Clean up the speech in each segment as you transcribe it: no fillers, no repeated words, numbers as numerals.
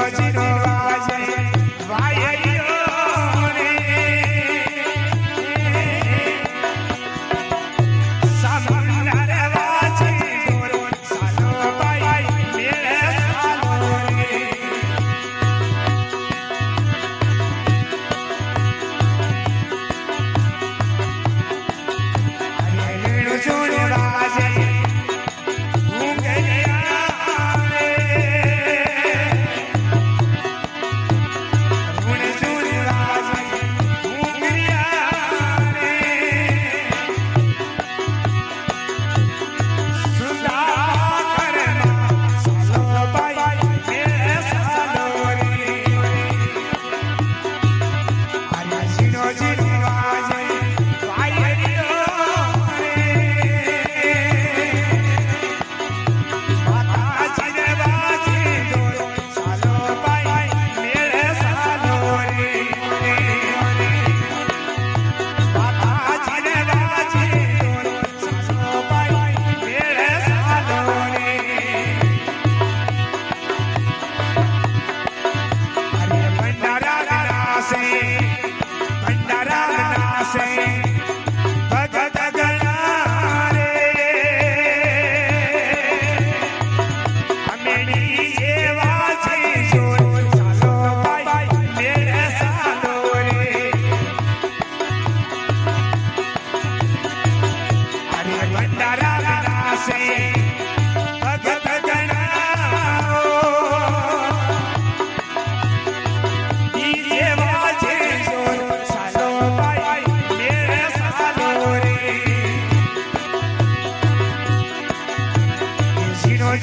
જીનો વાજે વાયરીઓ રે સામંદર વાજે ઢોલ સાલો ભાઈ મેળે સાલો રે અરે રેણુ જોડે વાજે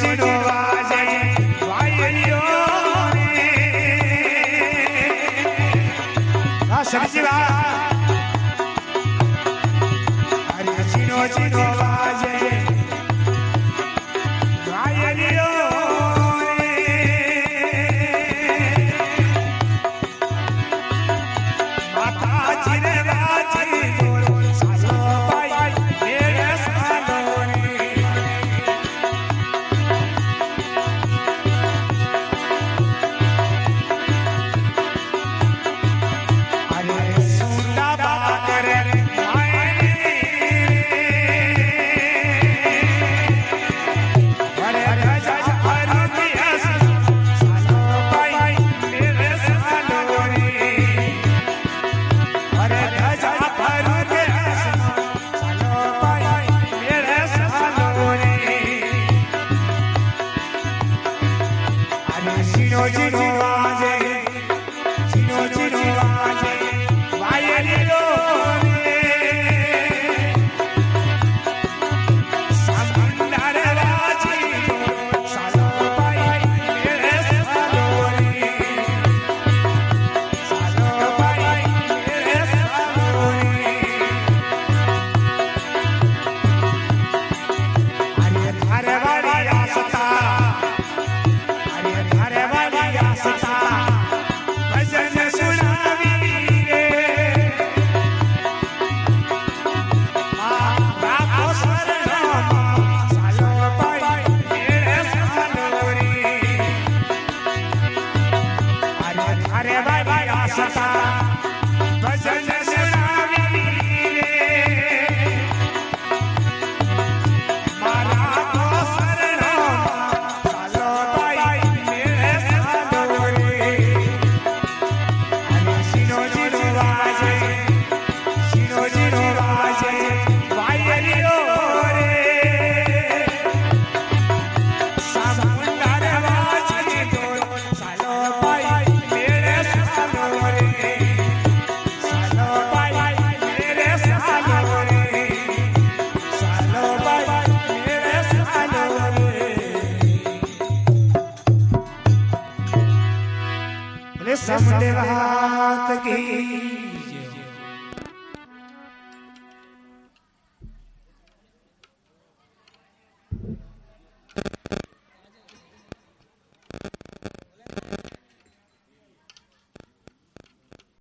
જીનો વાજે વાયરીઓ રે આ સમજીવા અરે જીનો વાજે વાયરીઓ રે માતાજી રે વાજે ઢોલ સાલો ભાઈ મેળે સાલો રે જીનો વાજે જીનો વાજે વાયરીઓ રે સામંદર વાજે સાલો ભાઈ મેળે સાલો રે સાલો ભાઈ મેળે સાલો રે અરે ધારે વાળી આસતા ભજન સુનાવી રે રાખો શરણમાં સાલો ભાઈ મેળે સાલો રે અરે ભાઈ આસતા ભજન સુનાવી રે મારા કો શરણમાં સાલો ભાઈ મેળે સાલો રે જીનો વાજે વાયરીઓ રે સામંદર વાજે ઢોલ સાલો ભાઈ મેળે સાલો રે સાલો ભાઈ મેળે સાલો રે સાલો ભાઈ મેળે સાલો રે સમદેવ હાથ કી